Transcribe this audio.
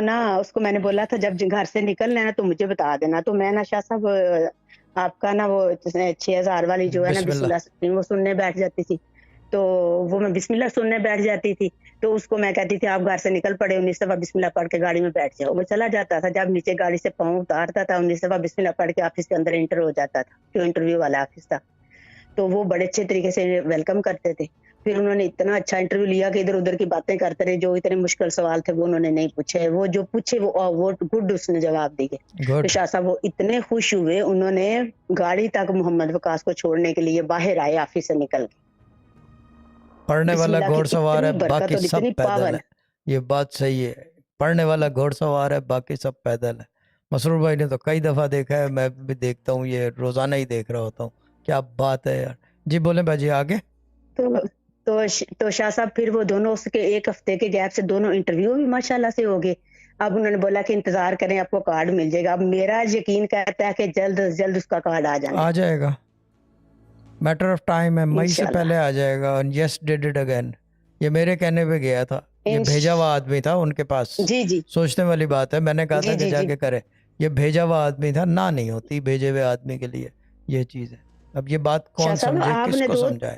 نا اس کو میں نے بولا تھا جب گھر سے نکلنا ہے نا تو مجھے بتا دینا. تو میں نا شاہ صاحب آپ کا نا وہ 6000 والی جو ہے نا بسم بسم اللہ. اللہ وہ سننے بیٹھ جاتی تھی. تو وہ میں بسم اللہ سننے بیٹھ جاتی تھی. تو اس کو میں کہتی تھی آپ گھر سے نکل پڑے 19 دفعہ بسم اللہ پڑھ کے گاڑی میں بیٹھ جاؤ. وہ چلا جاتا تھا. جب نیچے گاڑی سے پاؤں اتارتا تھا 19 دفعہ بسم اللہ پڑھ کے آفس کے اندر انٹر ہو جاتا تھا, جو انٹرویو والا آفس تھا. تو وہ بڑے اچھے طریقے سے ویلکم کرتے تھے. پھر انہوں نے اتنا اچھا انٹرویو لیا کہ ادھر ادھر کی باتیں کرتے رہے. جو اتنے مشکل سوال تھے وہ انہوں نے نہیں پوچھے. وہ جو پوچھے وہ گڈ اس نے جواب دیے. تو گڈ. شاہ صاحب وہ اتنے خوش ہوئے, انہوں نے گاڑی تک محمد وقاص کو چھوڑنے کے لیے باہر آئے آفس سے نکل کے. پڑھنے بسم والا اللہ گھوڑ کی سوار ہے اتنی برکت باقی اور سب اتنی پیدل پاور. ہے. یہ بات صحیح ہے. پڑھنے والا گھوڑ سوار ہے باقی سب پیدل ہے. مسرور بھائی نے تو کئی دفعہ دیکھا ہے, میں بھی دیکھتا ہوں, یہ روزانہ ہی دیکھ رہا ہوتا ہوں. کیا بات ہے یار. جی بولیں باجی آگے. تو شاہ صاحب پھر وہ دونوں اس کے ایک ہفتے کے گیپ سے دونوں انٹرویو بھی ماشاءاللہ سے ہو گئے. اب انہوں نے بولا کہ انتظار کریں آپ کو کارڈ مل جائے گا. اب میرا یقین کہتا ہے کہ جلد از جلد اس کا کارڈ آ جانا. آ جائے گا, میٹر آف ٹائم ہے, مئی سے انشاءاللہ. پہلے آ جائے گا. یس ڈیڈ اٹ اگین. یہ میرے کہنے پہ گیا تھا, یہ بھیجا ہوا آدمی تھا ان کے پاس. جی جی سوچنے والی بات ہے, میں نے کہا جی تھا کہ جی جا جی کے کرے. یہ بھیجا ہوا آدمی تھا, نہ نہیں ہوتی بھیجے ہوئے آدمی کے لیے یہ چیز ہے. اب یہ بات شاہ کون صاحب سمجھے, آپ کس نے کو دو سمجھائے.